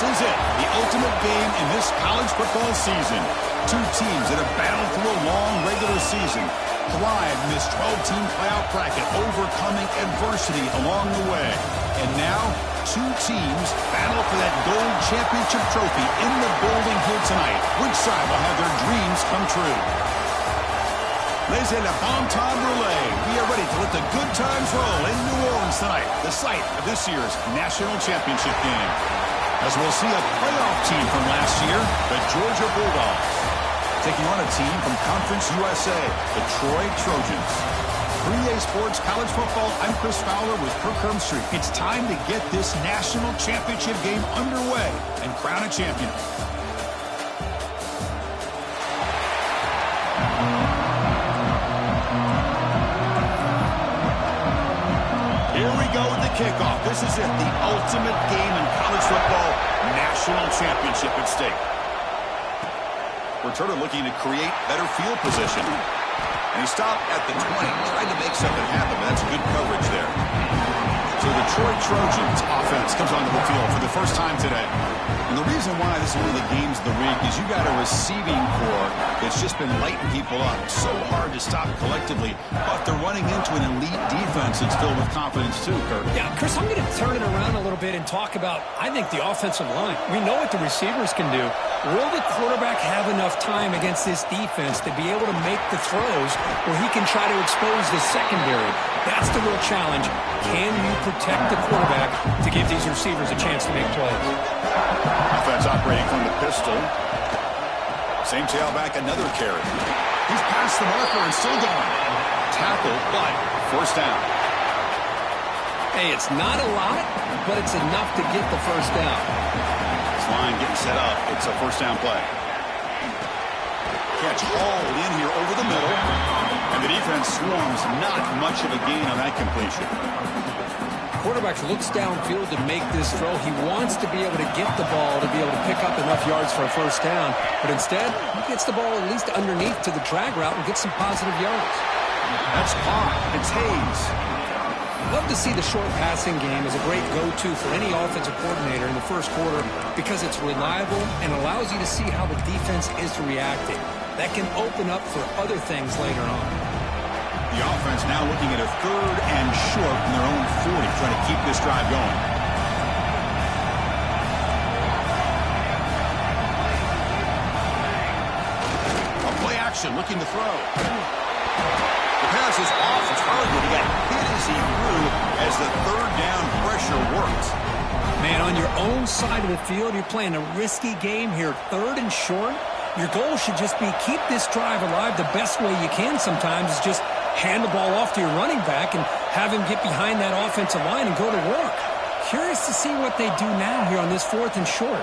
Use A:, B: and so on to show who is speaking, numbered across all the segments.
A: is it, the ultimate game in this college football season. Two teams that have battled through a long regular season, thrived in this 12-team playoff bracket, overcoming adversity along the way. And now, two teams battle for that gold championship trophy in the building here tonight. Which side will have their dreams come true? Laissez le bon temps brûler. We are ready to let the good times roll in New Orleans tonight, the site of this year's national championship game. As we'll see a playoff team from last year, the Georgia Bulldogs, taking on a team from Conference USA, the Troy Trojans. 3A Sports College Football, I'm Chris Fowler with Kirk Hermstreet. It's time to get this national championship game underway and crown a champion. Here we go with the kickoff. This is it, the ultimate game in college football, national championship at stake. Returner looking to create better field position. And he stopped at the 20, tried to make something happen, but that's good coverage there. So the Troy Trojans offense comes onto the field for the first time today. And the reason why this is one of the games of the week is you got a receiving core that's just been lighting people up. So hard to stop collectively, but they're running into an elite defense that's filled with confidence too, Kirk.
B: Yeah, Chris, I'm going to turn it around a little bit and talk about, I think, the offensive line. We know what the receivers can do. Will the quarterback have enough time against this defense to be able to make the throws where he can try to expose the secondary? That's the real challenge. Can you protect the quarterback to give these receivers a chance to make plays?
A: Offense operating from the pistol. Same tailback, another carry. He's past the marker and still going. Tackle, but first down.
B: Hey, it's not a lot, but it's enough to get the first down.
A: This line getting set up. It's a first down play. Catch hauled in here over the middle. And the defense swarms. Not much of a gain on that completion.
B: Quarterback looks downfield to make this throw. He wants to be able to get the ball to be able to pick up enough yards for a first down. But instead, he gets the ball at least underneath to the drag route and gets some positive yards.
A: That's caught. It's Hayes.
B: Love to see the short passing game as a great go-to for any offensive coordinator in the first quarter because it's reliable and allows you to see how the defense is reacting. That can open up for other things later on.
A: The offense now looking at a third and short from their own 40, trying to keep this drive going. A play action, looking to throw. The pass is off target. He got hit as he threw as the third down pressure worked.
B: Man, on your own side of the field, you're playing a risky game here. Third and short. Your goal should just be keep this drive alive. The best way you can sometimes is just hand the ball off to your running back and have him get behind that offensive line and go to work. Curious to see what they do now here on this fourth and short.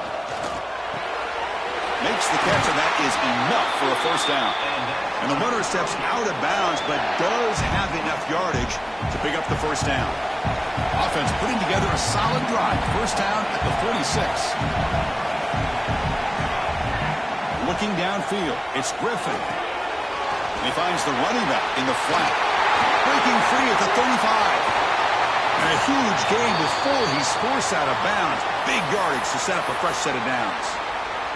A: Makes the catch, and that is enough for a first down. And the runner steps out of bounds, but does have enough yardage to pick up the first down. Offense putting together a solid drive. First down at the 46. Looking downfield, it's Griffin. And he finds the running back in the flat. Breaking free at the 35. And a huge gain before he's forced out of bounds. Big yardage to set up a fresh set of downs.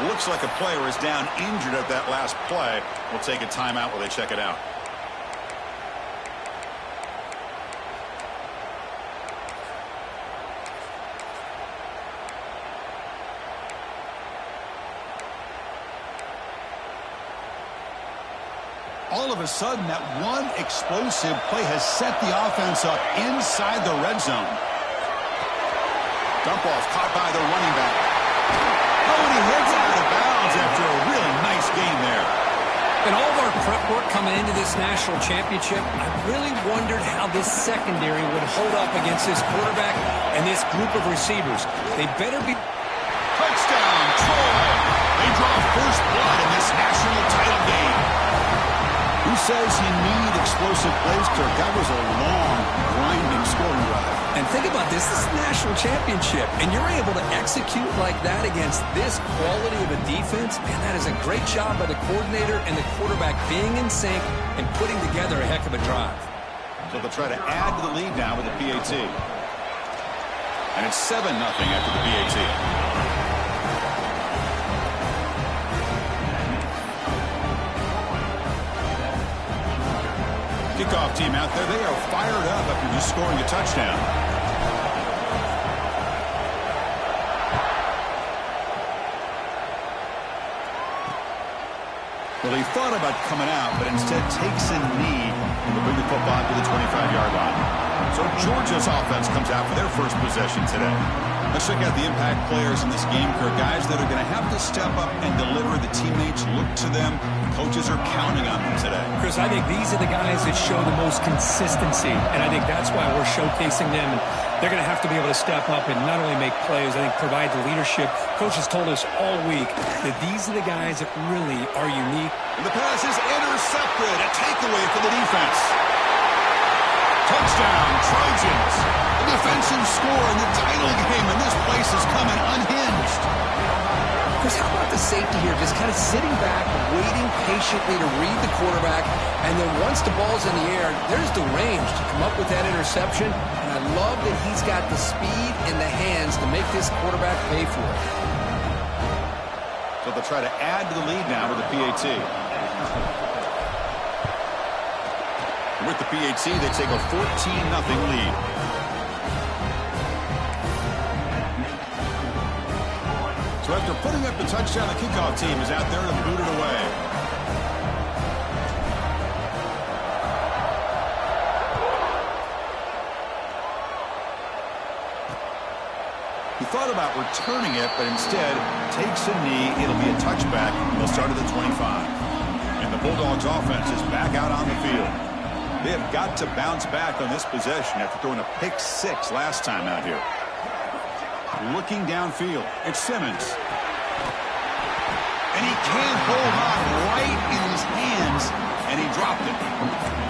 A: Looks like a player is down injured at that last play. We'll take a timeout while they check it out. All of a sudden, that one explosive play has set the offense up inside the red zone. Dump off caught by the running back. Oh, and he heads out of bounds after a really nice game there.
B: In all of our prep work coming into this national championship, I really wondered how this secondary would hold up against this quarterback and this group of receivers. They better be...
A: Touchdown, Troy! They draw first blood in this national title game. Who says you need explosive plays, Kirk? That was a long, grinding scoring drive.
B: And think about this. This is a national championship, and you're able to execute like that against this quality of a defense. Man, that is a great job by the coordinator and the quarterback being in sync and putting together a heck of a drive.
A: So they'll try to add to the lead now with the PAT. And it's 7-0 after the PAT. Kickoff team out there, they are fired up after just scoring a touchdown. Well, he thought about coming out, but instead takes a knee and will bring the football to the 25-yard line. So Georgia's offense comes out for their first possession today. Let's check out the impact players in this game. There are guys that are going to have to step up and deliver. The teammates look to them. Coaches are counting on them today.
B: Chris, I think these are the guys that show the most consistency, and I think that's why we're showcasing them. And they're going to have to be able to step up and not only make plays, I think provide the leadership. Coaches told us all week that these are the guys that really are unique.
A: And the pass is intercepted. A takeaway for the defense. Touchdown, Trojans. A defensive score in the title game, and this place is coming unhinged.
C: Chris, how about the safety here? Just kind of sitting back, waiting patiently to read the quarterback, and then once the ball's in the air, there's the range to come up with that interception. And I love that he's got the speed in the hands to make this quarterback pay for it.
A: So they'll try to add to the lead now with the PAT. With the PAT, they take a 14-0 lead. So after putting up the touchdown, the kickoff team is out there to boot it away. He thought about returning it, but instead takes a knee. It'll be a touchback. They'll start at the 25. And the Bulldogs offense is back out on the field. They have got to bounce back on this possession after throwing a pick six last time out here. Looking downfield, it's Simmons. And he can't hold on right in his hands, and he dropped it.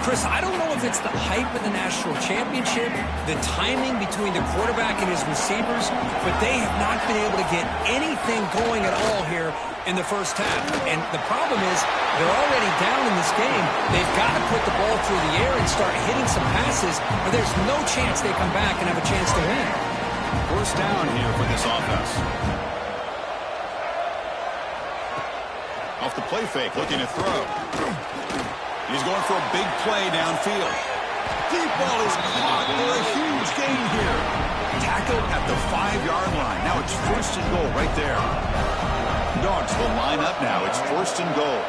B: Chris, I don't know if it's the hype of the national championship, the timing between the quarterback and his receivers, but they have not been able to get anything going at all here in the first half. And the problem is they're already down in this game. They've got to put the ball through the air and start hitting some passes, or there's no chance they come back and have a chance to win.
A: First down here for this offense. Off the play fake, looking to throw. He's going for a big play downfield. Deep ball is caught for a huge gain here. Tackled at the 5-yard line. Now it's first and goal right there. Dogs will line up now. It's first and goal.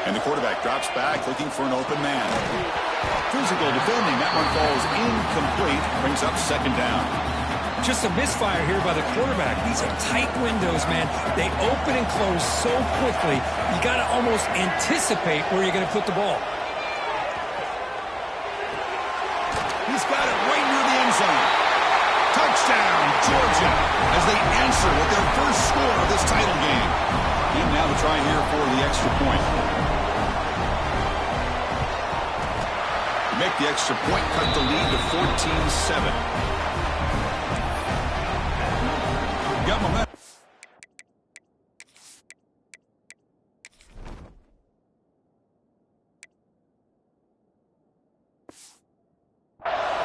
A: And the quarterback drops back looking for an open man. Physical defending. That one falls incomplete. Brings up second down.
B: Just a misfire here by the quarterback. These are tight windows, man. They open and close so quickly. You got to almost anticipate where you're going to put the ball.
A: He's got it right near the end zone. Touchdown, Georgia, as they answer with their first score of this title game. And now to try here for the extra point. To make the extra point, cut the lead to 14-7. Got momentum.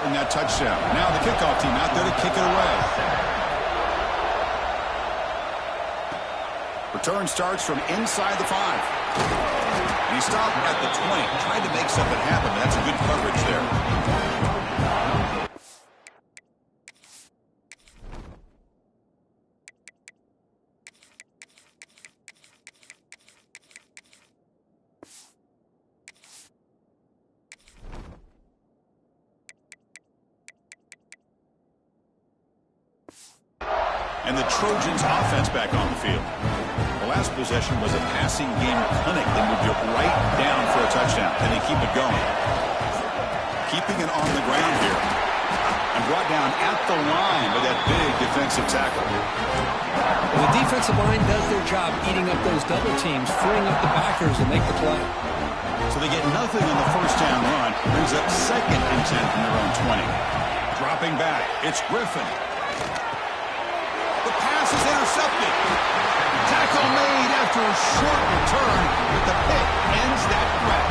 A: And that touchdown. Now the kickoff team out there to kick it away. Return starts from inside the 5. And he stopped at the 20. Tried to make something happen, but that's a good coverage there. And the Trojans offense back on the field. The last possession was a passing game clinic. They moved it right down for a touchdown, and they keep it going. Keeping it on the ground here. And brought down at the line with that big defensive tackle.
B: Well, the defensive line does their job eating up those double teams, freeing up the backers and make the play.
A: So they get nothing on the first down run. Brings up second and 10 from their own 20. Dropping back, it's Griffin. The pass is intercepted. Tackle made after a short return, but the pick ends that threat.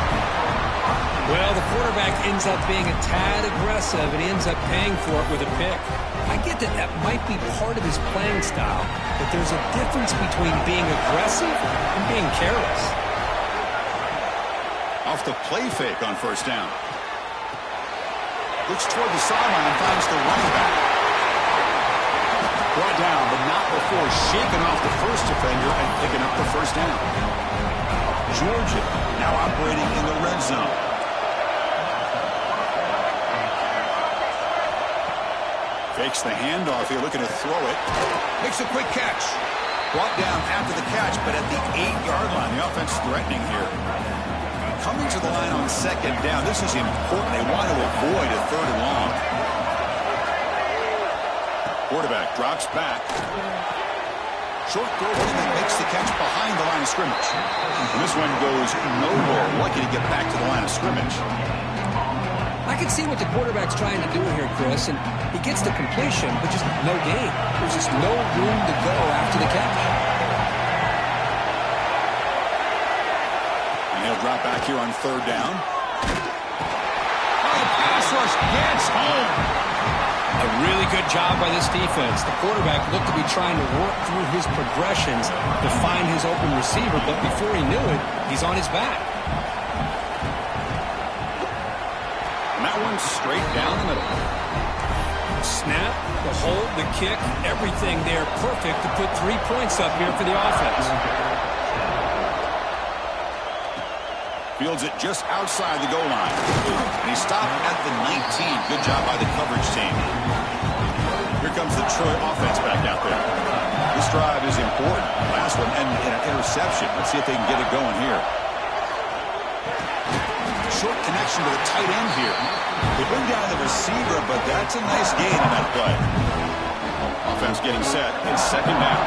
B: Well, the quarterback ends up being a tad aggressive and ends up paying for it with a pick. I get that that might be part of his playing style, but there's a difference between being aggressive and being careless.
A: Off the play fake on first down. Looks toward the sideline and finds the running back. Brought down, but not before shaking off the first defender and picking up the first down. Georgia now operating in the red zone. Fakes the handoff here, looking to throw it. Makes a quick catch. Brought down after the catch, but at the 8-yard line. The offense threatening here. Coming to the line on second down. This is important. They want to avoid a third and long. Quarterback drops back. Short throw that makes the catch behind the line of scrimmage. And this one goes nowhere. Lucky to get back to the line of scrimmage.
C: I can see what the quarterback's trying to do here, Chris, and he gets the completion, but just no gain. There's just no room to go after the catch.
A: And he'll drop back here on third down. Oh, pass rush gets home.
B: A really good job by this defense. The quarterback looked to be trying to work through his progressions to find his open receiver, but before he knew it, he's on his back.
A: And that one's straight down the middle.
B: Snap, the hold, the kick, everything there perfect to put 3 points up here for the offense.
A: Fields it just outside the goal line. And he stopped at the 19. Good job by the coverage team. Here comes the Troy offense back out there. This drive is important. Last one and an interception. Let's see if they can get it going here. Short connection to the tight end here. They bring down the receiver, but that's a nice gain on that play. Offense getting set. It's second down.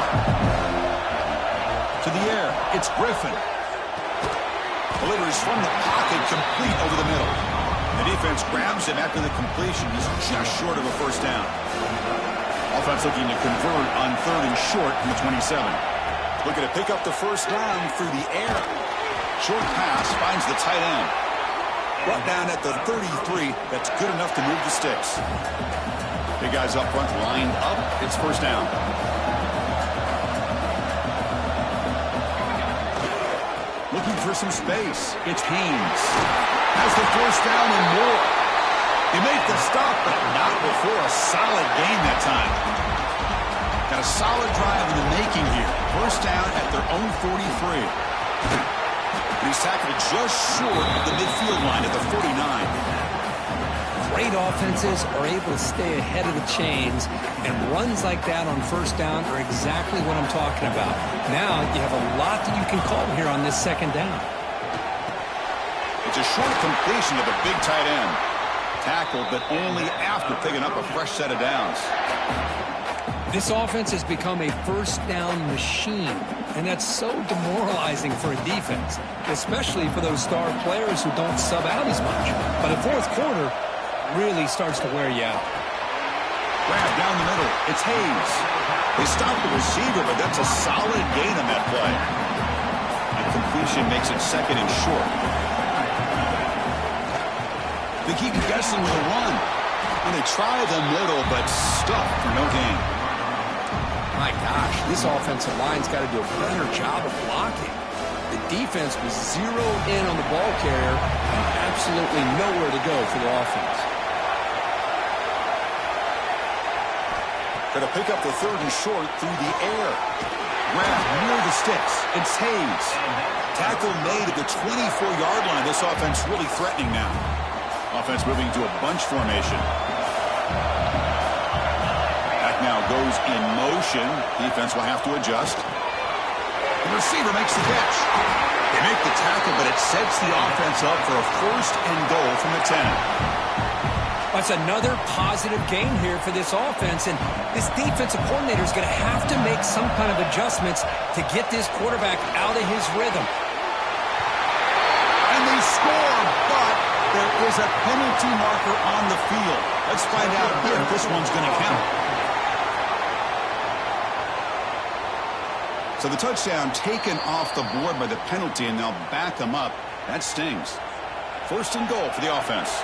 A: To the air. It's Griffin. Delivers from the pocket, complete over the middle. The defense grabs him after the completion. He's just short of a first down. Offense looking to convert on third and short from the 27. Looking to pick up the first down through the air. Short pass finds the tight end. Brought down at the 33. That's good enough to move the sticks. Big guys up front lined up. It's first down. Looking for some space. It's Haynes. Has the first down and more. They make the stop, but not before a solid gain that time. Got a solid drive in the making here. First down at their own 43. But he's tackled just short of the midfield line at the 49.
C: Great offenses are able to stay ahead of the chains, and runs like that on first down are exactly what I'm talking about. Now you have a lot that you can call here on this second down.
A: It's a short completion of a big tight end. Tackled, but only after picking up a fresh set of downs.
C: This offense has become a first down machine, and that's so demoralizing for a defense, especially for those star players who don't sub out as much. But the fourth quarter really starts to wear you out.
A: Grab down the middle. It's Hayes. They stop the receiver, but that's a solid gain on that play. And completion makes it second and short. They keep guessing with a run. And they try the middle, but stuck for no gain.
C: My gosh, this offensive line's got to do a better job of blocking. The defense was zeroed in on the ball carrier and absolutely nowhere to go for the offense.
A: Going to pick up the third and short through the air. Grab near the sticks. It's Hayes. Tackle made at the 24-yard line. This offense really threatening now. Offense moving to a bunch formation. Back now goes in motion. Defense will have to adjust. The receiver makes the catch. They make the tackle, but it sets the offense up for a first and goal from the 10.
B: That's another positive gain here for this offense, and this defensive coordinator is going to have to make some kind of adjustments to get this quarterback out of his rhythm.
A: And they score, but there is a penalty marker on the field. Let's find out if this one's going to count. So the touchdown taken off the board by the penalty, and they'll back them up. That stings. First and goal for the offense.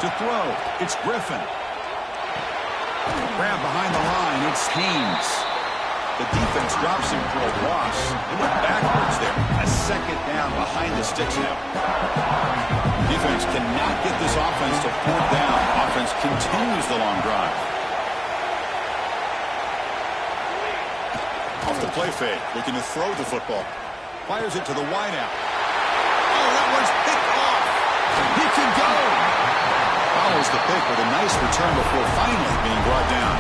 A: To throw, it's Griffin. Grab behind the line, it's Haynes. The defense drops him for a loss. He went backwards there. A second down behind the sticks now. Defense cannot get this offense to fourth down. Offense continues the long drive. Off the play fake, looking to throw the football. Fires it to the wideout. Oh, that one's picked off. He can go. Follows the pick with a nice return before finally being brought down.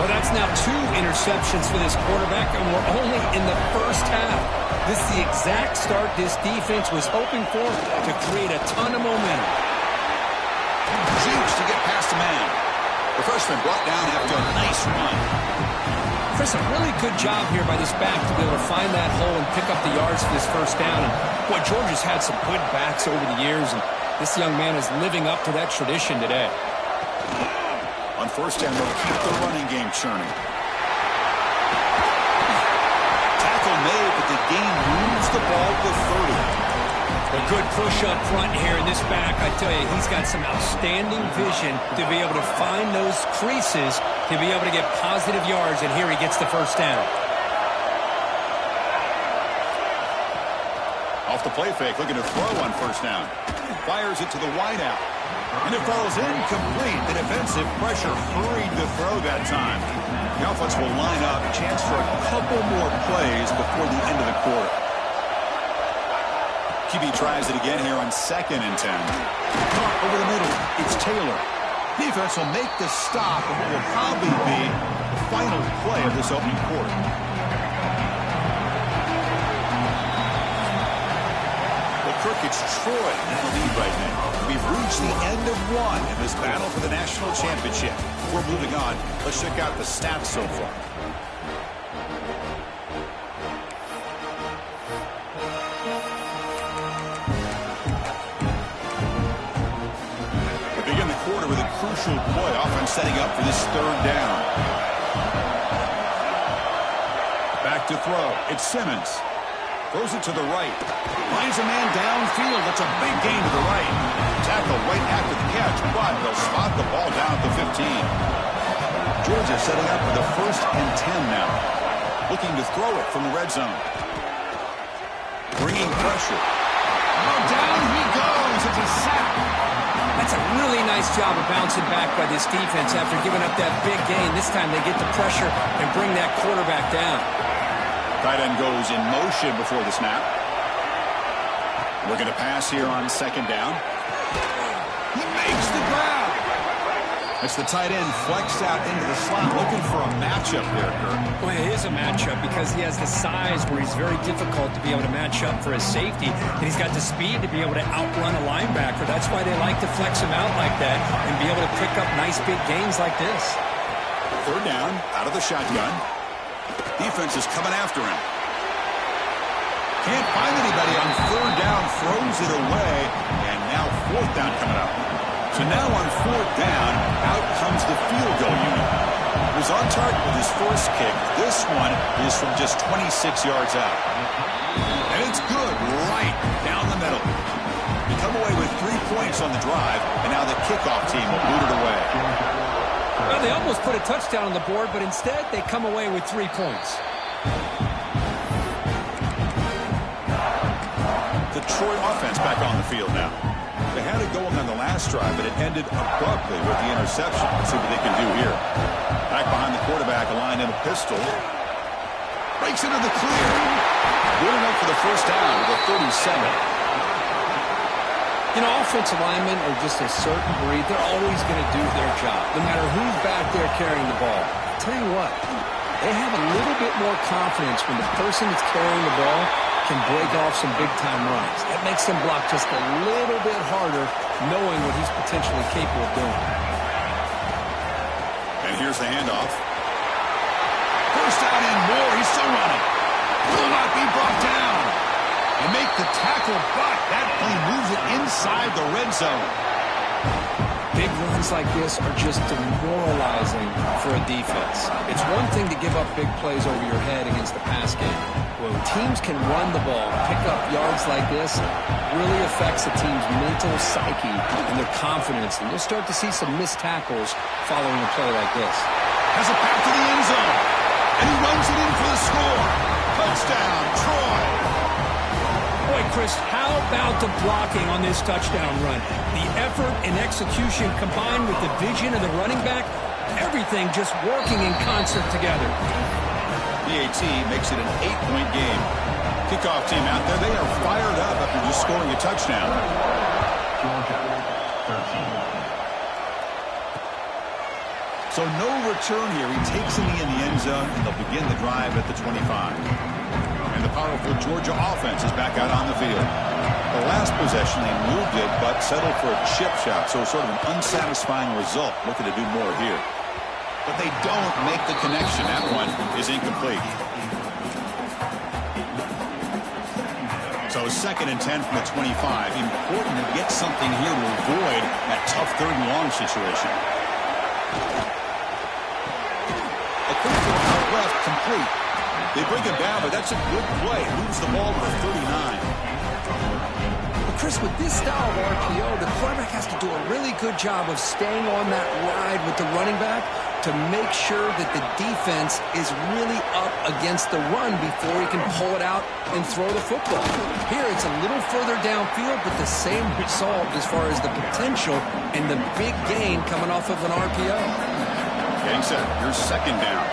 B: Well, that's now 2 interceptions for this quarterback, and we're only in the first half. This is the exact start this defense was hoping for to create a ton of momentum.
A: Jukes to get past the man. The freshman brought down after a nice run.
B: Chris, a really good job here by this back to be able to find that hole and pick up the yards for this first down. And boy, Georgia's had some good backs over the years, and this young man is living up to that tradition today.
A: On first down, they'll keep the running game churning. Tackle made, but the game moves the ball to 30.
B: A good push up front here in this back. I tell you, he's got some outstanding vision to be able to find those creases to be able to get positive yards, and here he gets the first down.
A: Off the play fake, looking to throw on first down. Fires it to the wideout. And it falls incomplete. The defensive pressure hurried the throw that time. The offense will line up. Chance for a couple more plays before the end of the quarter. QB tries it again here on 2nd and 10. Caught over the middle. It's Taylor. Defense will make the stop, and what will probably be the final play of this opening quarter. Well, Kirk, it's Troy in the lead right now. We've reached the end of one in this battle for the national championship. Before moving on, let's check out the stats so far. We begin the quarter with a crucial play. Offense setting up for this third down. Back to throw. It's Simmons. Throws it to the right. Finds a man downfield. That's a big gain to the right. Tackle right after the catch, but they'll spot the ball down at the 15. Georgia setting up for the 1st and 10 now. Looking to throw it from the red zone. Bringing pressure. Oh, down he goes. It's a sack.
B: That's a really nice job of bouncing back by this defense after giving up that big gain. This time they get the pressure and bring that quarterback down.
A: Tight end goes in motion before the snap. Looking to pass here on 2nd down. He makes the grab. It's the tight end flexed out into the slot, looking for a matchup there, Kirk.
B: Well, it is a matchup because he has the size where he's very difficult to be able to match up for his safety, and he's got the speed to be able to outrun a linebacker. That's why they like to flex him out like that and be able to pick up nice big gains like this.
A: 3rd down, out of the shotgun. Defense is coming after him. Can't find anybody on 3rd down, throws it away, and now 4th down coming up. So now on 4th down, out comes the field goal unit. He was on target with his first kick. This one is from just 26 yards out. And it's good right down the middle. They come away with 3 points on the drive, and now the kickoff team will boot it away.
B: Well, they almost put a touchdown on the board, but instead they come away with 3 points.
A: The Troy offense back on the field now. They had it going on the last drive, but it ended abruptly with the interception. Let's see what they can do here. Back behind the quarterback, aligned in a pistol. Breaks into the clear. Good enough for the first down with a 37.
B: You know, offensive linemen are just a certain breed. They're always going to do their job, no matter who's back there carrying the ball. I'll tell you what, they have a little bit more confidence when the person that's carrying the ball can break off some big-time runs. That makes them block just a little bit harder, knowing what he's potentially capable of doing.
A: And here's the handoff. First down and more. He's still running. Will not be brought down. They make the tackle, but that play moves it inside the red zone.
B: Big runs like this are just demoralizing for a defense. It's one thing to give up big plays over your head against the pass game. When teams can run the ball, pick up yards like this, really affects a team's mental psyche and their confidence. And you'll start to see some missed tackles following a play like this.
A: Has a path to the end zone. And he runs it in for the score. Touchdown, Troy.
B: Boy, Chris, how about the blocking on this touchdown run? The effort and execution combined with the vision of the running back, everything just working in concert together.
A: PAT makes it an 8-point game. Kickoff team out there, they are fired up after just scoring a touchdown. So no return here. He takes it in the end zone, and they'll begin the drive at the 25. And the powerful Georgia offense is back out on the field. The last possession, they moved it, but settled for a chip shot, so sort of an unsatisfying result. Looking to do more here. But they don't make the connection. That one is incomplete. So 2nd and 10 from the 25. Important to get something here to avoid that tough 3rd and long situation. A quick throw out left, complete. They bring him down, but that's a good play. Moves the ball to the 39.
C: Well, Chris, with this style of RPO, the quarterback has to do a really good job of staying on that ride with the running back to make sure that the defense is really up against the run before he can pull it out and throw the football. Here, it's a little further downfield, but the same result as far as the potential and the big gain coming off of an RPO.
A: Getting set. Here's 2nd down.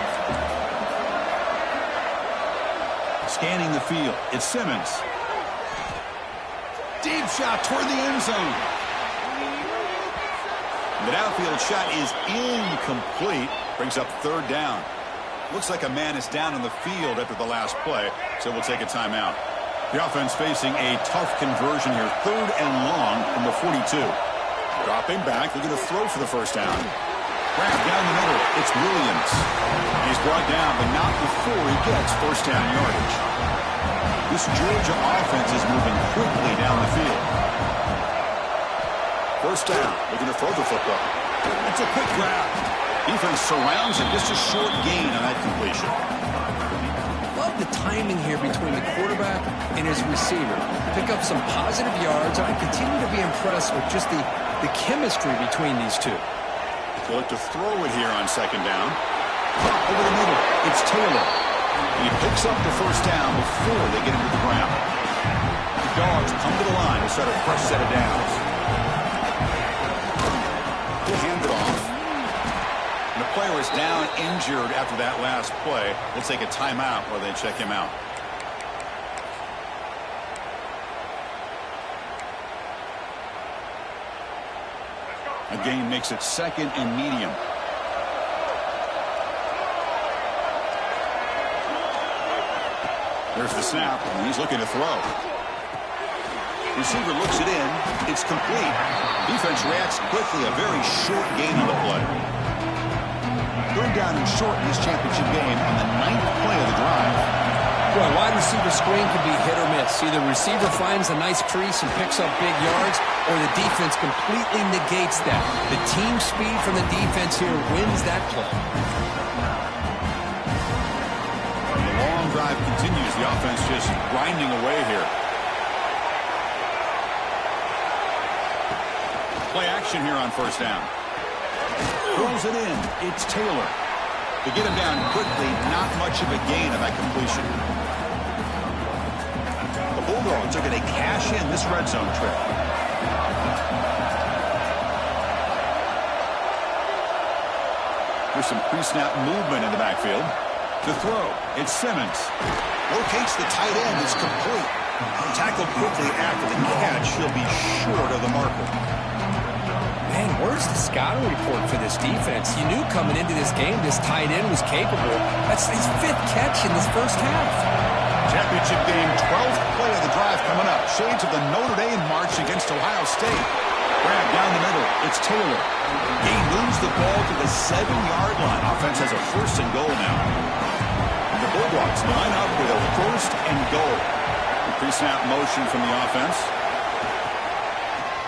A: Scanning the field. It's Simmons. Deep shot toward the end zone. The downfield shot is incomplete. Brings up 3rd down. Looks like a man is down on the field after the last play, so we'll take a timeout. The offense facing a tough conversion here. 3rd and long from the 42. Dropping back, looking to throw for the 1st down. Grab down the middle. It's Williams. He's brought down, but not before he gets 1st down yardage. This Georgia offense is moving quickly down the field. 1st down, looking to throw the football. It's a quick grab. Defense surrounds him, just a short gain on that completion.
C: Love the timing here between the quarterback and his receiver. Pick up some positive yards, and I continue to be impressed with just the chemistry between these two.
A: They'll look to throw it here on 2nd down. Over the middle, it's Taylor. He picks up the 1st down before they get him to the ground. The Dogs come to the line to start a fresh set of downs. He'll hand it off. And the player is down injured after that last play. We'll take a timeout while they check him out. A gain makes it 2nd and medium. There's the snap, and he's looking to throw. Receiver looks it in. It's complete. Defense reacts quickly. A very short gain on the play. 3rd down and short in this championship game on the 9th play of the drive.
C: Boy, wide receiver screen can be hit or miss. Either receiver finds a nice crease and picks up big yards, or the defense completely negates that. The team speed from the defense here wins that play.
A: The long drive continues. The offense just grinding away here. Play action here on 1st down. Throws it in. It's Taylor. To get him down quickly, not much of a gain on that completion. The Bulldogs are going to cash in this red zone trip. There's some pre-snap movement in the backfield. The throw, it's Simmons. Locates the tight end, it's complete. Tackled quickly after the catch. He'll be short of the marker.
C: Man, where's the scouting report for this defense? You knew coming into this game this tight end was capable. That's his 5th catch in this 1st half.
A: Championship game, 12th play of the drive coming up. Shades of the Notre Dame march against Ohio State. Grab down the middle. It's Taylor. He moves the ball to the 7-yard line. Offense has a 1st and goal now. And the Bulldogs line up with a 1st and goal. The pre-snap motion from the offense.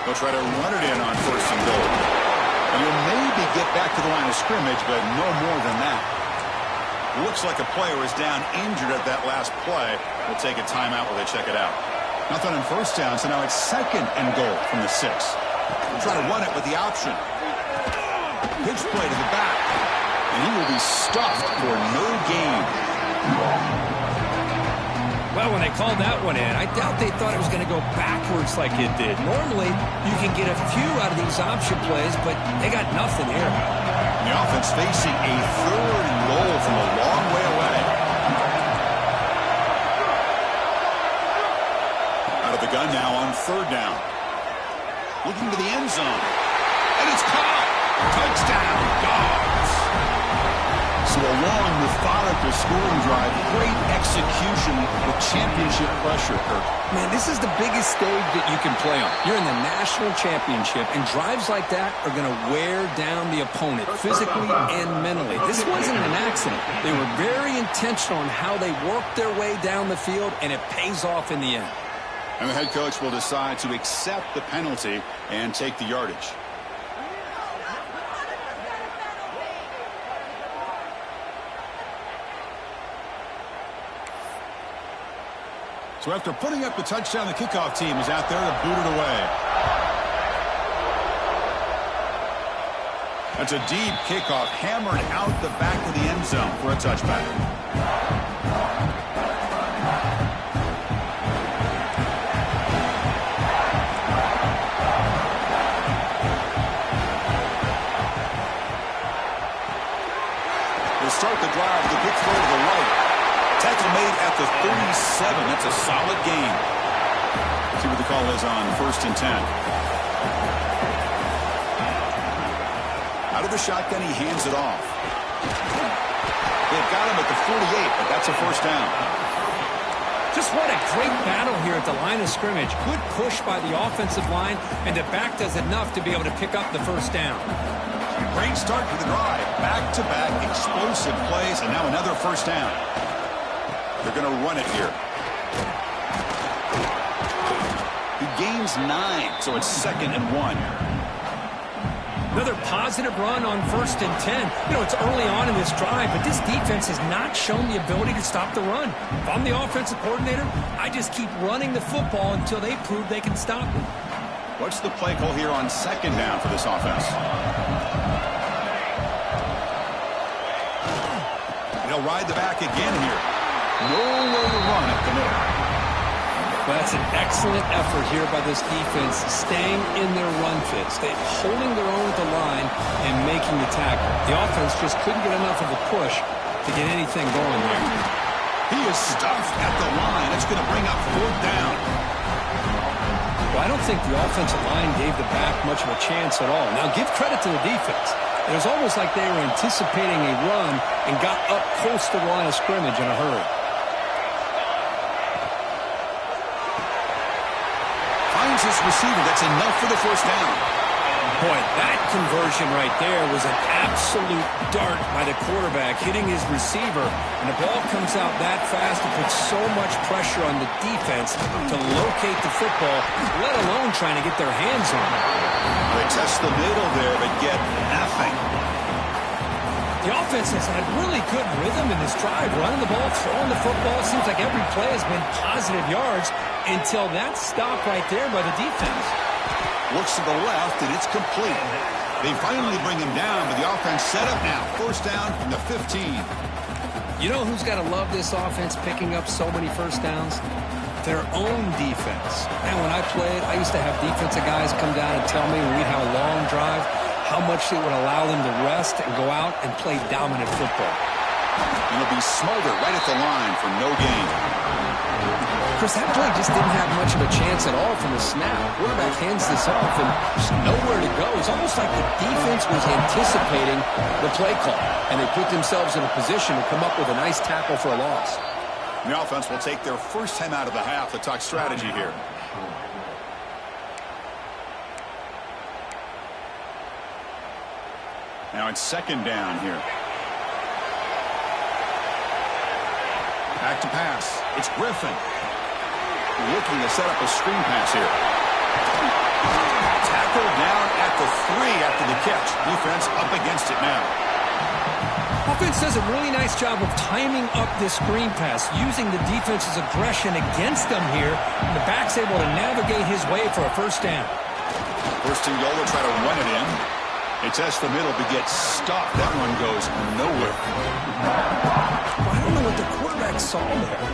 A: They'll try to run it in on 1st and goal. And you'll maybe get back to the line of scrimmage, but no more than that. Looks like a player is down injured at that last play. We'll take a timeout while they check it out. Nothing on 1st down, so now it's 2nd and goal from the 6. We'll try to run it with the option. Pitch play to the back. And he will be stuffed for no gain.
B: Well, when they called that one in, I doubt they thought it was going to go backwards like it did. Normally, you can get a few out of these option plays, but they got nothing here.
A: The offense facing a 3rd and goal from a long way away. Out of the gun now on 3rd down. Looking to the end zone. And it's caught. Touchdown, Dogs. So a long, methodical scoring drive. Great execution with championship pressure, Kirk.
B: Man, this is the biggest stage that you can play on. You're in the national championship, and drives like that are going to wear down the opponent physically and mentally. This wasn't an accident. They were very intentional on how they worked their way down the field, and it pays off in the end.
A: And the head coach will decide to accept the penalty and take the yardage. So after putting up the touchdown, the kickoff team is out there to boot it away. That's a deep kickoff, hammered out the back of the end zone for a touchback. They'll start the drive with a big throw to the right. Tackle made at the 37. That's a solid gain. See what the call is on 1st and 10. Out of the shotgun, he hands it off. They've got him at the 48, but that's a 1st down.
B: Just what a great battle here at the line of scrimmage. Good push by the offensive line, and the back does enough to be able to pick up the 1st down.
A: Great start to the drive. Back-to-back explosive plays, and now another 1st down. They're going to run it here. He gains 9, so it's 2nd and 1.
B: Another positive run on 1st and 10. You know, it's early on in this drive, but this defense has not shown the ability to stop the run. If I'm the offensive coordinator, I just keep running the football until they prove they can stop it.
A: What's the play call here on 2nd down for this offense? They'll ride the back again here. Nowhere to run up the middle.
B: Well, that's an excellent effort here by this defense, staying in their run fits. They're holding their own at the line and making the tackle. The offense just couldn't get enough of a push to get anything going there.
A: He is stuffed at the line. It's going to bring up 4th down.
B: Well, I don't think the offensive line gave the back much of a chance at all. Now, give credit to the defense. It was almost like they were anticipating a run and got up close to the line of scrimmage in a hurry.
A: Finds his receiver. That's enough for the 1st down.
B: Boy, that conversion right there was an absolute dart by the quarterback hitting his receiver, and the ball comes out that fast and puts so much pressure on the defense to locate the football, let alone trying to get their hands on it.
A: They test the middle there, but get nothing.
B: The offense has had really good rhythm in this drive, running the ball, throwing the football. It seems like every play has been positive yards until that stop right there by the defense.
A: Looks to the left, and it's complete. They finally bring him down, but the offense set up now. 1st down from the 15.
B: You know who's got to love this offense picking up so many 1st downs? Their own defense. And when I played, I used to have defensive guys come down and tell me when we'd have a long drive how much it would allow them to rest and go out and play dominant football.
A: And it'll be Smolder right at the line for no gain.
B: Chris, that play just didn't have much of a chance at all from the snap. Quarterback hands this off and just nowhere to go. It's almost like the defense was anticipating the play call, and they put themselves in a position to come up with a nice tackle for a loss.
A: The offense will take their first time out of the half to talk strategy here. Now it's 2nd down here. Back to pass. It's Griffin. Looking to set up a screen pass here. Tackled down at the 3 after the catch. Defense up against it now.
B: Offense does a really nice job of timing up this screen pass, using the defense's aggression against them here. And the back's able to navigate his way for a 1st down.
A: 1st and goal, will try to run it in. They test the middle but get stuck. That one goes nowhere.
C: Well, I don't know what the quarterback saw there.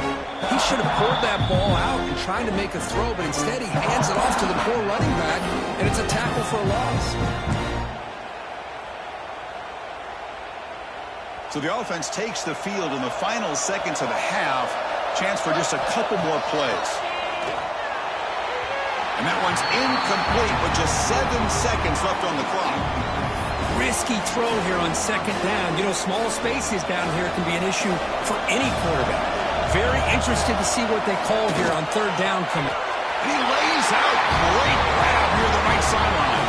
C: He should have pulled that ball out and tried to make a throw, but instead he hands it off to the poor running back, and it's a tackle for a loss.
A: So the offense takes the field in the final seconds of the half. Chance for just a couple more plays. And that one's incomplete with just 7 seconds left on the clock.
B: Risky throw here on second down. You know, small spaces down here can be an issue for any quarterback. Very interested to see what they call here on third down coming.
A: And he lays out. Great grab near the right sideline.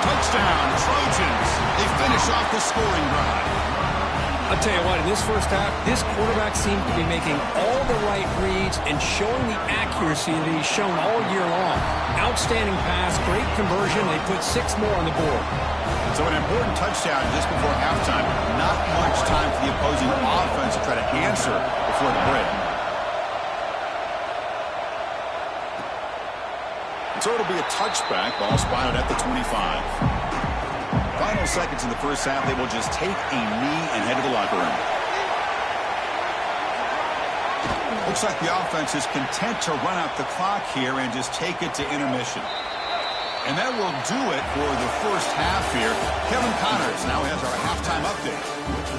A: Touchdown, Trojans. They finish off the scoring drive.
B: I'll tell you what, in this first half, this quarterback seemed to be making all the right reads and showing the accuracy that he's shown all year long. Outstanding pass, great conversion. They put 6 more on the board.
A: So an important touchdown just before halftime. Not much time for the opposing offense to try to answer before the break. So it'll be a touchback. Ball spotted at the 25. Final seconds in the first half, they will just take a knee and head to the locker room. Looks like the offense is content to run out the clock here and just take it to intermission. And that will do it for the first half here. Kevin Connors now has our halftime update.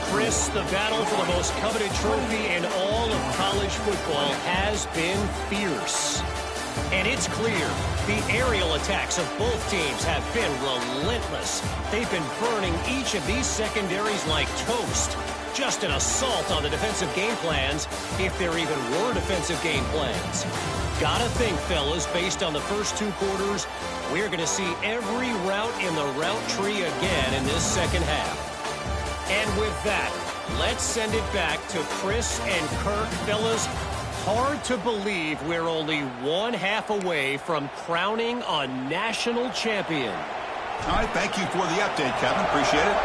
D: Chris, the battle for the most coveted trophy in all of college football has been fierce. And it's clear the aerial attacks of both teams have been relentless. They've been burning each of these secondaries like toast. Just an assault on the defensive game plans, if there even were defensive game plans. Gotta think, fellas, based on the first 2 quarters, we're going to see every route in the route tree again in this second half. And with that, let's send it back to Chris and Kirk. Fellas, hard to believe we're only 1 half away from crowning a national champion.
A: All right, thank you for the update, Kevin. Appreciate it.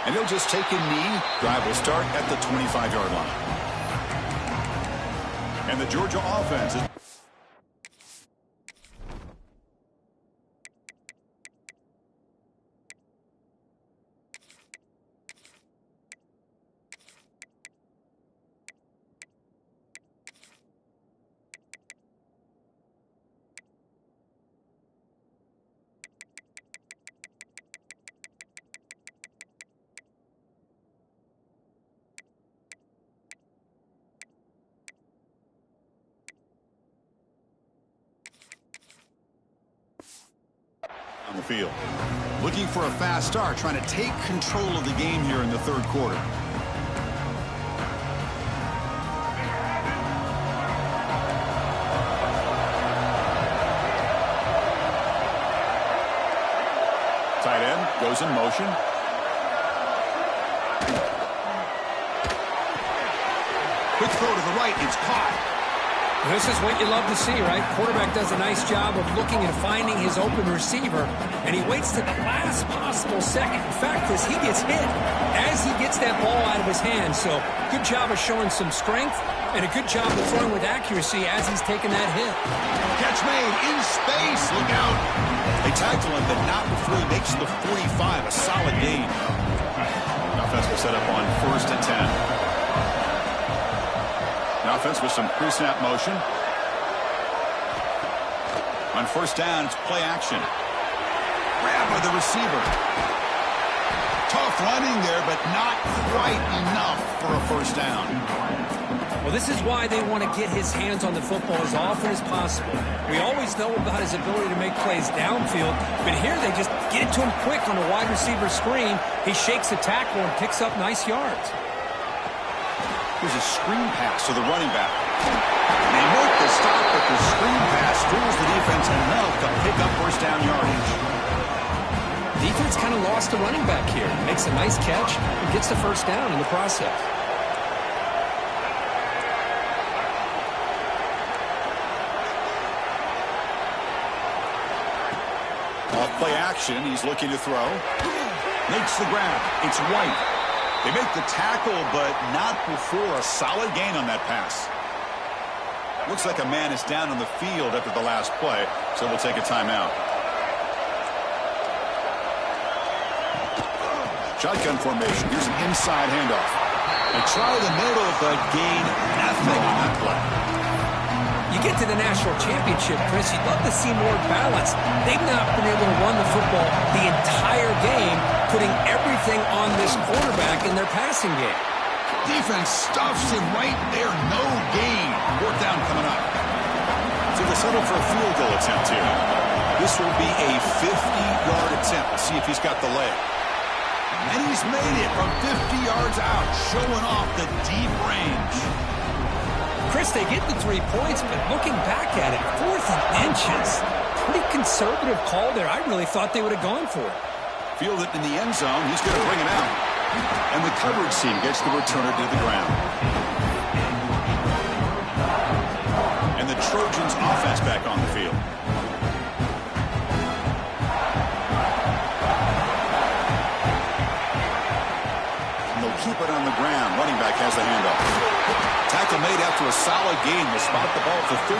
A: And he'll just take a knee. Drive will start at the 25-yard line. And the Georgia offense is... on the field. Looking for a fast start, trying to take control of the game here in the third quarter. Tight end goes in motion. Quick throw to the right, it's caught.
B: This is what you love to see, right? Quarterback does a nice job of looking and finding his open receiver, and he waits to the last possible second. In fact, as he gets hit, as he gets that ball out of his hands. So good job of showing some strength, and a good job of throwing with accuracy as he's taking that hit.
A: Catch made in space. Look out. They tackle him, but not before he makes the 45. A solid gain. Offense will set up on 1st and 10. Offense with some pre-snap motion. On 1st down, it's play action. Grab by the receiver. Tough running there, but not quite enough for a 1st down.
B: Well, this is why they want to get his hands on the football as often as possible. We always know about his ability to make plays downfield, but here they just get it to him quick on a wide receiver screen. He shakes the tackle and picks up nice yards.
A: Here's a screen pass to the running back. They make the stop, but the screen pass fools the defense enough to pick up 1st down yardage.
B: Defense kind of lost the running back here. Makes a nice catch and gets the 1st down in the process.
A: Off play action, he's looking to throw. Makes the grab. It's White. They make the tackle, but not before a solid gain on that pass. Looks like a man is down on the field after the last play, so we'll take a timeout. Shotgun formation. Here's an inside handoff. They try the middle, but gain nothing on that play.
B: You get to the national championship, Chris, you'd love to see more balance. They've not been able to run the football the entire game, putting everything on this quarterback in their passing game.
A: Defense stuffs him right there. No gain. Fourth down coming up. So they settle for a field goal attempt here. This will be a 50-yard attempt. Let's see if he's got the leg. And he's made it from 50 yards out, showing off the deep range.
B: Chris, they get the 3 points, but looking back at it, 4th and inches. Pretty conservative call there. I really thought they would have gone for it.
A: Field it in the end zone. He's going to bring it out. And the coverage team gets the returner to the ground. And the Trojans offense back on the field. Keep it on the ground. Running back has the handoff. Tackle made after a solid gain. Will spot the ball for 31.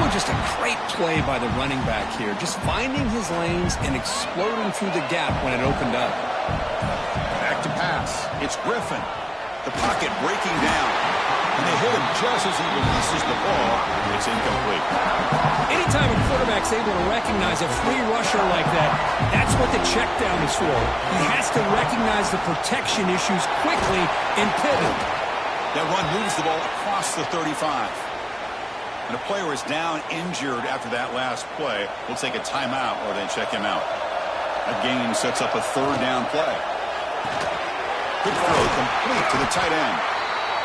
B: Well, just a great play by the running back here. Just finding his lanes and exploding through the gap when it opened up.
A: Back to pass. It's Griffin. The pocket breaking down. And they hit him just as he releases the ball. It's incomplete.
B: Anytime a quarterback's able to recognize a free rusher like that, that's what the check down is for. He has to recognize the protection issues quickly and pivot.
A: That run moves the ball across the 35. And a player is down injured after that last play. We'll take a timeout or then check him out. A gain sets up a 3rd down play. Quick throw complete to the tight end.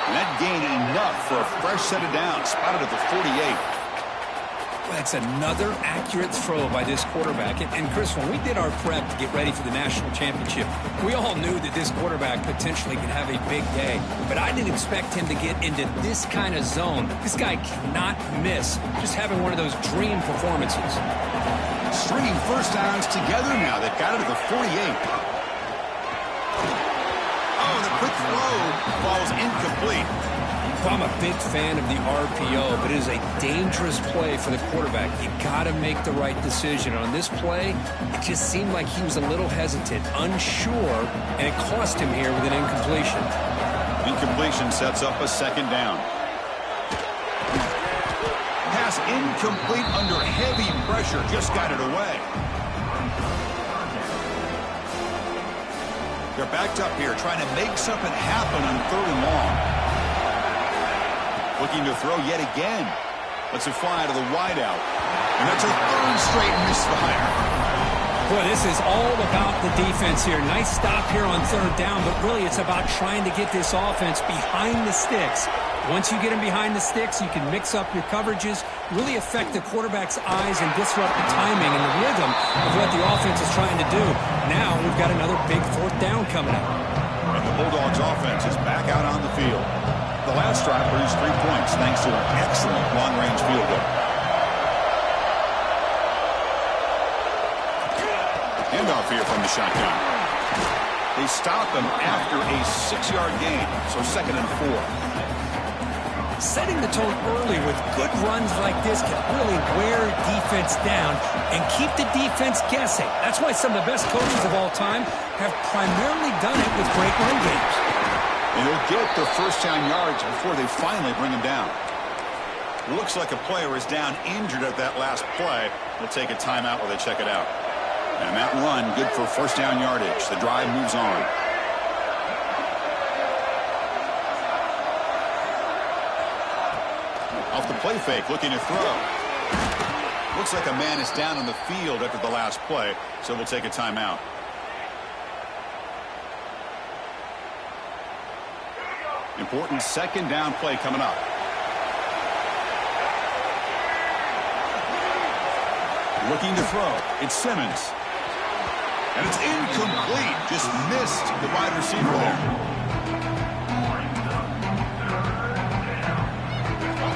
A: And that gain enough for a fresh set of downs. Spotted at the 48.
B: That's another accurate throw by this quarterback. And Chris, when we did our prep to get ready for the national championship, we all knew that this quarterback potentially could have a big day. But I didn't expect him to get into this kind of zone. This guy cannot miss. Just having one of those dream performances.
A: Stringing first downs together now. They've got it at the 48. Oh, the quick throw falls incomplete.
B: I'm a big fan of the RPO, but it is a dangerous play for the quarterback. You got to make the right decision. On this play, it just seemed like he was a little hesitant, unsure, and it cost him here with an incompletion.
A: Incompletion sets up a 2nd down. Pass incomplete under heavy pressure. Just got it away. They're backed up here, trying to make something happen on 3rd and long. Looking to throw yet again. Lets it fly to the wideout. And that's a 3rd straight misfire.
B: Boy, this is all about the defense here. Nice stop here on 3rd down, but really it's about trying to get this offense behind the sticks. Once you get them behind the sticks, you can mix up your coverages, really affect the quarterback's eyes and disrupt the timing and the rhythm of what the offense is trying to do. Now we've got another big 4th down coming up.
A: And the Bulldogs offense is back out on the field. The last drive produced 3 points thanks to an excellent long-range field goal. Handoff here from the shotgun. They stop him after a 6-yard gain, so 2nd and 4.
B: Setting the tone early with good runs like this can really wear defense down and keep the defense guessing. That's why some of the best coaches of all time have primarily done it with great run games.
A: And he'll get the first down yards before they finally bring him down. Looks like a player is down injured at that last play. We'll take a timeout while they check it out. And that run, good for first down yardage. The drive moves on. Off the play fake, looking to throw. Looks like a man is down on the field after the last play, so we'll take a timeout. Important 2nd down play coming up. Looking to throw. It's Simmons. And it's incomplete. Just missed the wide receiver there.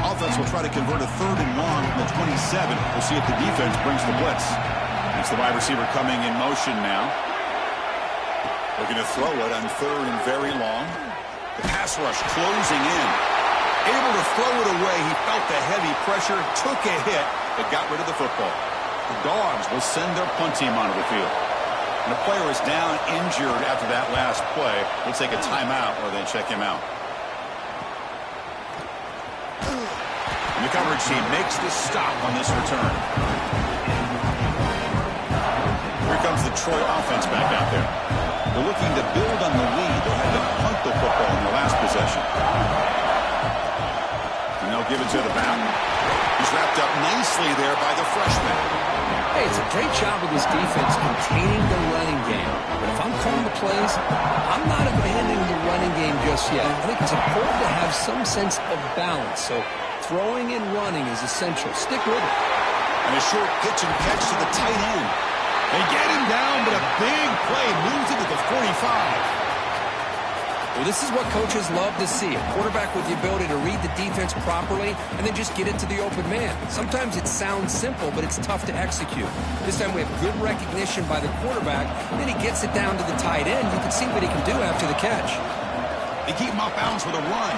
A: Offense will try to convert a 3rd and long from the 27. We'll see if the defense brings the blitz. It's the wide receiver coming in motion now. Looking to throw it on 3rd and very long. The pass rush closing in. Able to throw it away. He felt the heavy pressure, took a hit, but got rid of the football. The Dogs will send their punt team onto the field. And the player is down injured after that last play. We'll take a timeout or then check him out. And the coverage team makes the stop on this return. Here comes the Troy offense back out there. They're looking to build on the lead. They'll have to punt the football in their last possession. And they'll give it to the back. He's wrapped up nicely there by the freshman.
C: Hey, it's a great job of this defense containing the running game. But if I'm calling the plays, I'm not abandoning the running game just yet. I think it's important to have some sense of balance. So throwing and running is essential. Stick with it.
A: And a short pitch and catch to the tight end. They get him down, but a big play moves it to the 45.
C: Well, this is what coaches love to see. A quarterback with the ability to read the defense properly and then just get it to the open man. Sometimes it sounds simple, but it's tough to execute. This time we have good recognition by the quarterback, and then he gets it down to the tight end. You can see what he can do after the catch.
A: They keep him off balance with a run.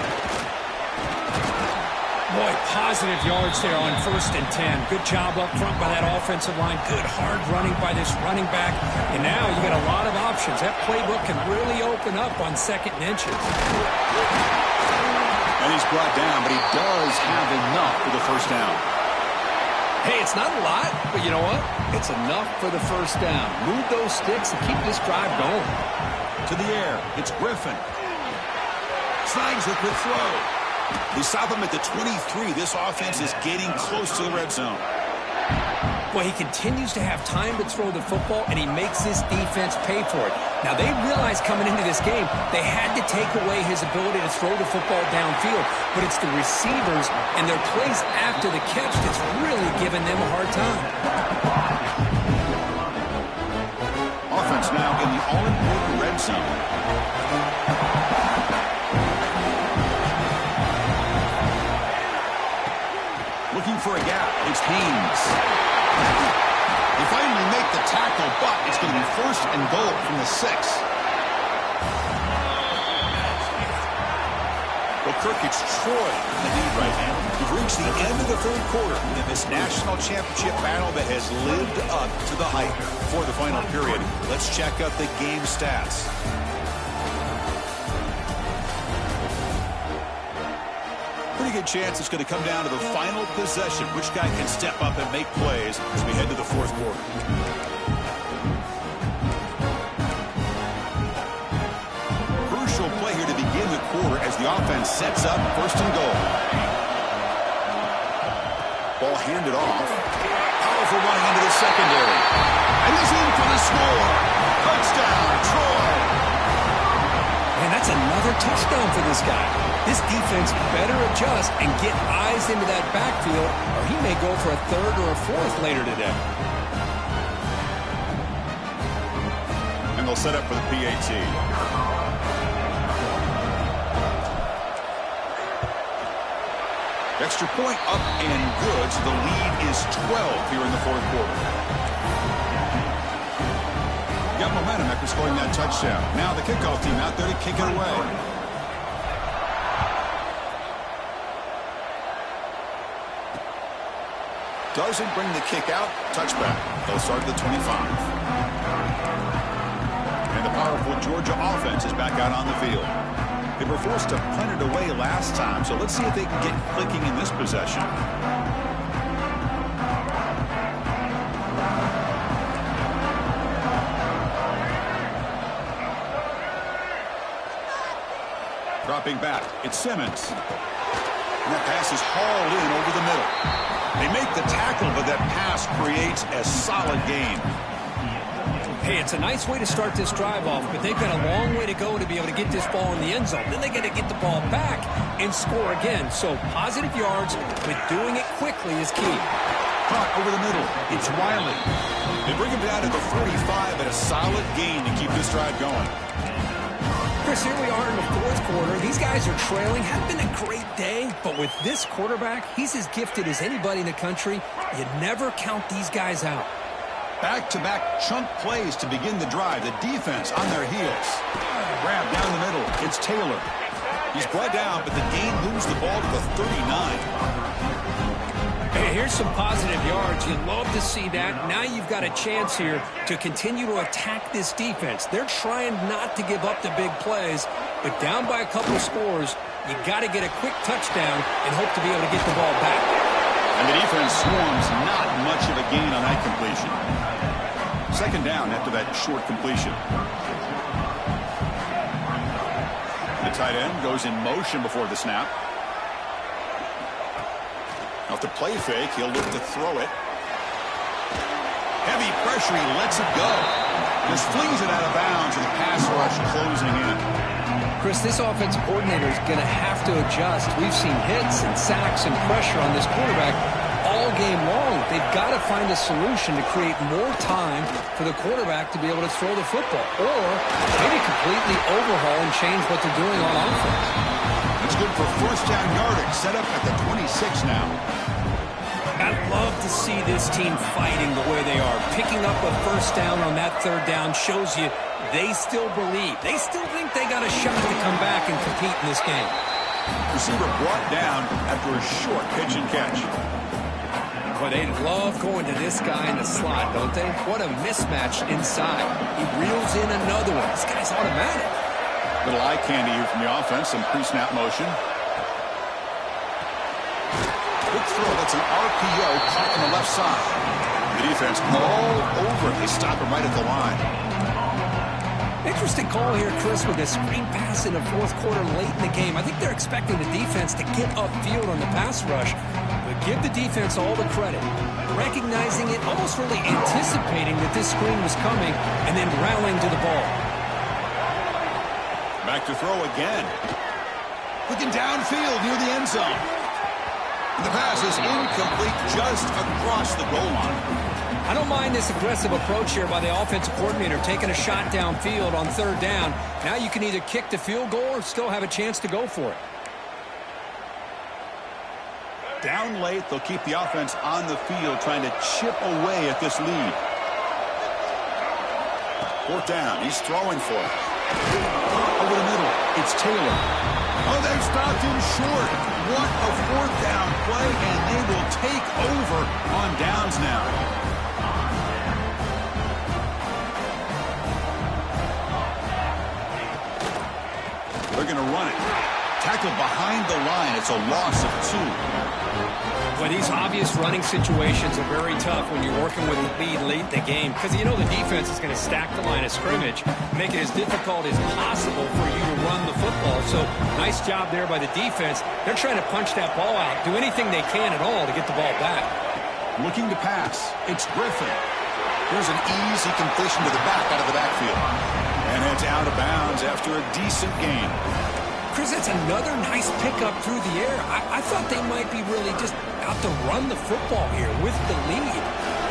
B: Boy, positive yards there on 1st and 10. Good job up front by that offensive line. Good hard running by this running back. And now you got a lot of options. That playbook can really open up on 2nd and inches.
A: And he's brought down, but he does have enough for the first down.
C: Hey, it's not a lot, but you know what? It's enough for the first down. Move those sticks and keep this drive going.
A: To the air, it's Griffin. Snags a quick throw. They stop him at the 23. This offense is getting close to the red zone.
B: Well, he continues to have time to throw the football, and he makes this defense pay for it. Now, they realized coming into this game they had to take away his ability to throw the football downfield, but it's the receivers and their plays after the catch that's really giving them a hard time.
A: Offense now in the all-important red zone. Looking for a gap. It's Haynes. They finally make the tackle, but it's going to be 1st and goal from the 6. Well, Kirk, it's Troy in the lead right now. We've reached the end of the 3rd quarter in this national championship battle that has lived up to the hype for the final period. Let's check out the game stats. Pretty good chance it's going to come down to the final possession. Which guy can step up and make plays as we head to the 4th quarter. Crucial play here to begin the quarter as the offense sets up 1st and goal. Ball handed off. Powerful running into the secondary. And he's in for the score. Touchdown, Troy.
B: Man, that's another touchdown for this guy. This defense better adjust and get eyes into that backfield, or he may go for a 3rd or a 4th later today.
A: And they'll set up for the PAT. Extra point up and good, so the lead is 12 here in the 4th quarter. Got momentum after scoring that touchdown. Now the kickoff team out there to kick it away. Doesn't bring the kick out. Touchback. They'll start at the 25. And the powerful Georgia offense is back out on the field. They were forced to punt it away last time, so let's see if they can get clicking in this possession. Dropping back, it's Simmons. And that pass is hauled in over the middle. They make the tackle, but that pass creates a solid gain.
B: Hey, it's a nice way to start this drive off, but they've got a long way to go to be able to get this ball in the end zone. Then they got to get the ball back and score again. So positive yards, but doing it quickly is key.
A: Caught over the middle. It's Wiley. They bring him down to the 45 and a solid gain to keep this drive going.
B: Chris, here we are in the 4th quarter. These guys are trailing. Had been a great day, but with this quarterback, he's as gifted as anybody in the country. You never count these guys out.
A: Back-to-back chunk plays to begin the drive. The defense on their heels. Grab down the middle. It's Taylor. He's brought down, but the gain moves the ball to the 39.
B: Hey, here's some positive yards. You'd love to see that. Now you've got a chance here to continue to attack this defense. They're trying not to give up the big plays, but down by a couple of scores, you got to get a quick touchdown and hope to be able to get the ball back.
A: And the defense swarms, not much of a gain on that completion. Second down after that short completion. The tight end goes in motion before the snap. Off the play fake, he'll look to throw it. Heavy pressure, he lets it go. Just flings it out of bounds, and the pass rush closing in.
B: Chris, this offensive coordinator is going to have to adjust. We've seen hits and sacks and pressure on this quarterback all game long. They've got to find a solution to create more time for the quarterback to be able to throw the football, or maybe completely overhaul and change what they're doing on offense.
A: It's good for first down yardage, set up at the 26 now.
B: I'd love to see this team fighting the way they are. Picking up a first down on that third down shows you they still believe. They still think they got a shot to come back and compete in this game.
A: Receiver brought down after a short pitch and catch.
B: Boy, they love going to this guy in the slot, don't they? What a mismatch inside. He reels in another one. This guy's automatic.
A: Little eye candy here from the offense, some pre-snap motion. Quick throw, that's an RPO caught on the left side. The defense all over it. They stop him right at the line.
B: Interesting call here, Chris, with a screen pass in the fourth quarter late in the game. I think they're expecting the defense to get upfield on the pass rush, but give the defense all the credit. Recognizing it, almost really anticipating that this screen was coming, and then rallying to the ball.
A: Back to throw again. Looking downfield near the end zone. The pass is incomplete just across the goal line.
B: I don't mind this aggressive approach here by the offensive coordinator, taking a shot downfield on third down. Now you can either kick the field goal or still have a chance to go for it.
A: Down late, they'll keep the offense on the field trying to chip away at this lead. Fourth down, he's throwing for it. Over the middle, it's Taylor. Oh, they've stopped him short. What a fourth down play, and they will take over on downs now. They're going to run it. Tackled behind the line. It's a loss of 2.
B: Well, these obvious running situations are very tough when you're working with the lead late in the game, because you know the defense is going to stack the line of scrimmage, make it as difficult as possible for you to run the football. So nice job there by the defense. They're trying to punch that ball out, do anything they can at all to get the ball back.
A: Looking to pass. It's Griffin. Here's an easy completion to the back out of the backfield. And it's out of bounds after a decent gain.
B: Chris, that's another nice pickup through the air. I thought they might be really just out to run the football here with the lead.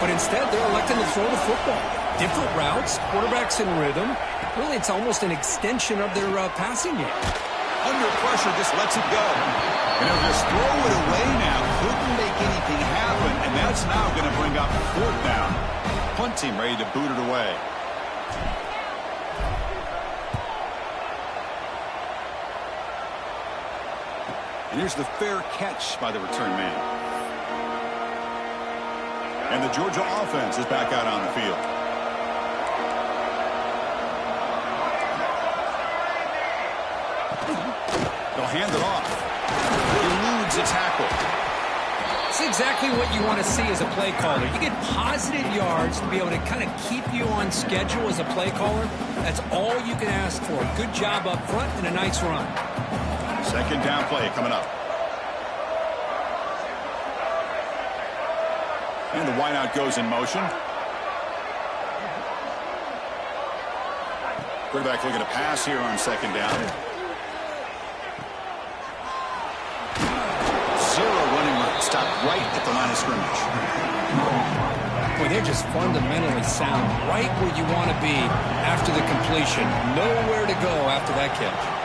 B: But instead, they're electing to throw the football. Different routes, quarterbacks in rhythm. Really, it's almost an extension of their passing game.
A: Under pressure, just lets it go. And they'll just throw it away now. Couldn't make anything happen. And that's now going to bring up fourth down. Punt team ready to boot it away. And here's the fair catch by the return man. And the Georgia offense is back out on the field. They'll hand it off. Eludes a tackle.
B: It's exactly what you want to see as a play caller. You get positive yards to be able to kind of keep you on schedule as a play caller. That's all you can ask for. Good job up front and a nice run.
A: Second down play coming up. And the wideout goes in motion. Quarterback looking to pass here on second down. Zero running room. Stopped right at the line of scrimmage.
B: Boy, they're just fundamentally sound. Right where you want to be after the completion. Nowhere to go after that catch.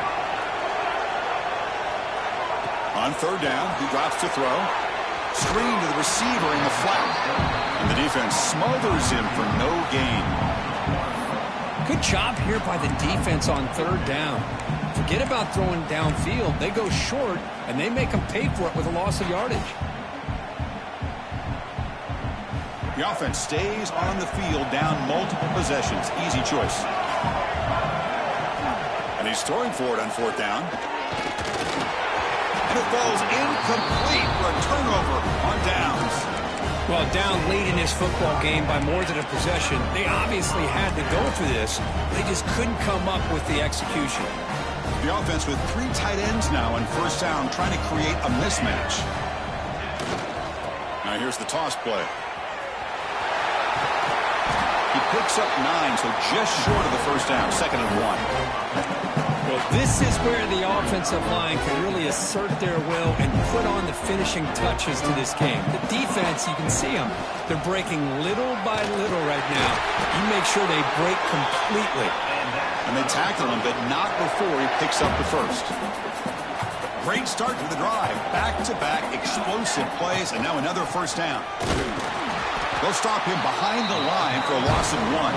A: On third down, he drops to throw. Screen to the receiver in the flat. And the defense smothers him for no gain.
B: Good job here by the defense on third down. forget about throwing downfield. They go short, and they make them pay for it with a loss of yardage.
A: The offense stays on the field down multiple possessions. Easy choice. And he's throwing for it on 4th down. And it falls incomplete for a turnover on downs.
B: Well, down late in this football game by more than a possession, they obviously had to go for this. They just couldn't come up with the execution.
A: The offense with 3 tight ends now on 1st down, trying to create a mismatch. Now here's the toss play. He picks up 9, so just short of the 1st down, 2nd and 1.
B: Well, this is where the offensive line can really assert their will and put on the finishing touches to this game. The defense, you can see them. They're breaking little by little right now. You make sure they break completely.
A: And they tackle him, but not before he picks up the 1st. Great start to the drive. Back-to-back explosive plays, and now another 1st down. They'll stop him behind the line for a loss of 1.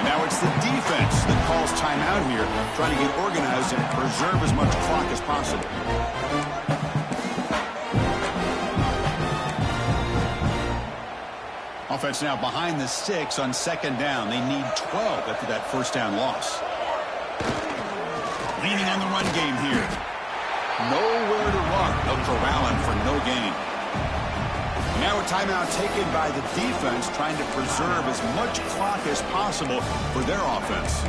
A: Now it's the defense that calls timeout here, trying to get organized and preserve as much clock as possible. Offense now behind the 6 on 2nd down. They need 12 after that 1st down loss. Leaning on the run game here. Nowhere to run. They'll corral him for no gain. Now a timeout taken by the defense, trying to preserve as much clock as possible for their offense.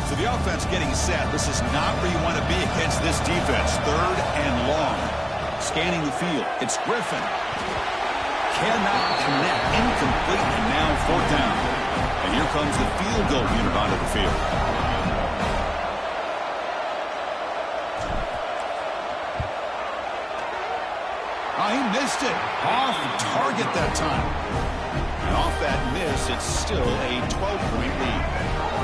A: So the offense getting set. This is not where you want to be against this defense. 3rd and long. Scanning the field. It's Griffin. Cannot connect. Incomplete, and now 4th down. And here comes the field goal unit onto the field. Oh, he missed it. Off target that time. And off that miss, it's still a 12-point lead.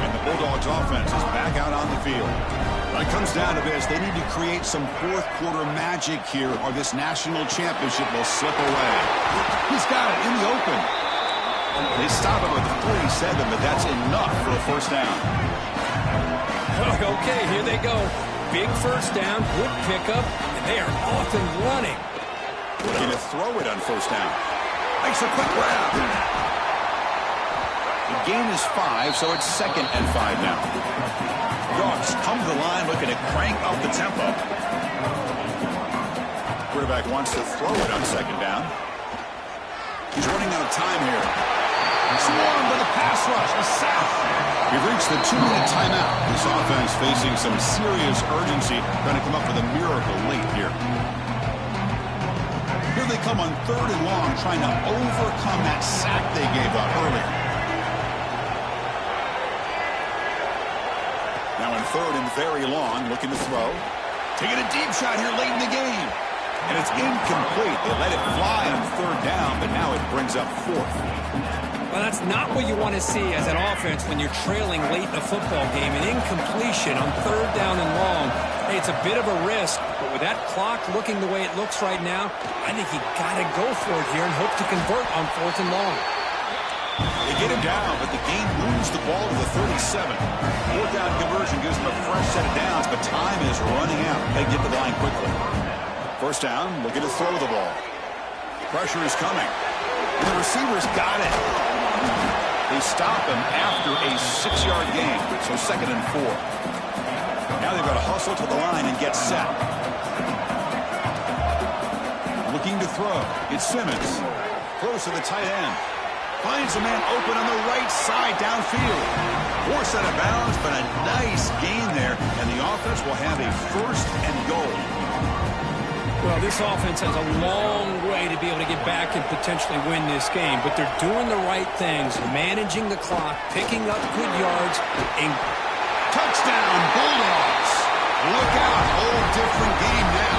A: And the Bulldogs offense is back out on the field. When it comes down to this, they need to create some 4th quarter magic here, or this national championship will slip away. He's got it in the open. They stop it with the 47, but that's enough for a 1st down.
B: Okay, here they go. Big 1st down, good pickup, and they are off and running.
A: Looking to throw it on 1st down. Makes a quick grab. The gain is 5, so it's 2nd and 5 now. Dogs come to the line looking to crank up the tempo. Quarterback wants to throw it on 2nd down. He's running out of time here. Swarmed by the pass rush. A sack. We've reached the 2-minute timeout. This offense facing some serious urgency, trying to come up with a miracle late here. Here they come on 3rd and long, trying to overcome that sack they gave up earlier. Now in 3rd and very long, looking to throw. Taking a deep shot here late in the game. And it's incomplete. They let it fly on 3rd down, but now it brings up 4th.
B: Well, that's not what you want to see as an offense when you're trailing late in a football game. An incompletion on 3rd down and long. Hey, it's a bit of a risk, but with that clock looking the way it looks right now, I think you got to go for it here and hope to convert on 4th and long.
A: They get him down, but the game moves the ball to the 37. 4th down conversion gives them a fresh set of downs, but time is running out. They get to the line quickly. 1st down, looking to throw the ball. Pressure is coming. And the receivers got it. They stop him after a 6-yard gain, so 2nd and 4. Now they've got to hustle to the line and get set. Looking to throw. It's Simmons. Close to the tight end. Finds a man open on the right side downfield. Forced out of bounds, but a nice gain there, and the offense will have a 1st and goal.
B: Well, this offense has a long way to be able to get back and potentially win this game, but they're doing the right things, managing the clock, picking up good yards, and
A: touchdown, Bulldogs. Look out, whole different game now.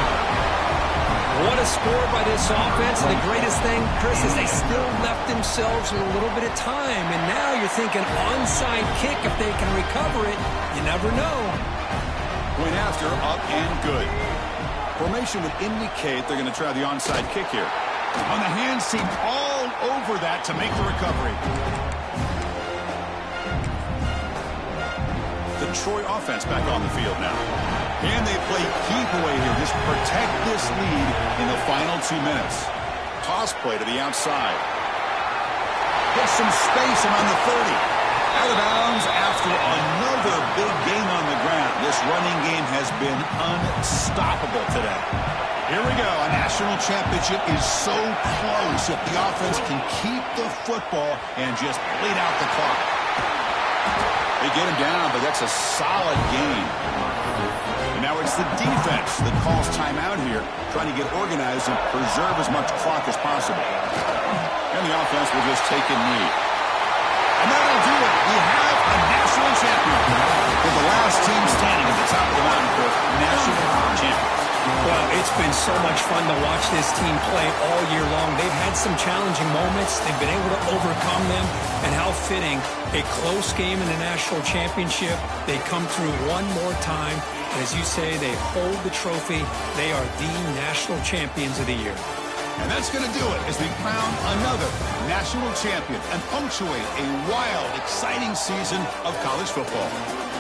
B: What a score by this offense. And the greatest thing, Chris, is they still left themselves with a little bit of time, and now you're thinking onside kick if they can recover it. You never know.
A: Point after, up and good. Formation would indicate they're going to try the onside kick here. On the hands team all over that to make the recovery. The Troy offense back on the field now. And they play keep away here. Just protect this lead in the final 2 minutes. Toss play to the outside. Gets some space around the 30. Out of bounds after another big gain on the ground. This running game has been unstoppable today. Here we go. A national championship is so close if the offense can keep the football and just bleed out the clock. They get him down, but that's a solid gain. And now it's the defense that calls timeout here, trying to get organized and preserve as much clock as possible. And the offense will just take a knee. And that'll do it. We have a national champion. With the last team standing at the top of the mountain for national champions.
B: Well, it's been so much fun to watch this team play all year long. They've had some challenging moments. They've been able to overcome them. And how fitting, a close game in the national championship. They come through one more time. And as you say, they hold the trophy. They are the national champions of the year.
A: And that's going to do it as we crown another national champion and punctuate a wild, exciting season of college football.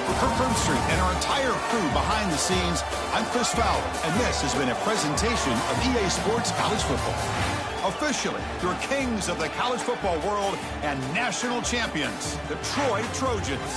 A: For Kirk Herbstreit and our entire crew behind the scenes, I'm Chris Fowler, and this has been a presentation of EA Sports College Football. Officially, your kings of the college football world and national champions, the Troy Trojans.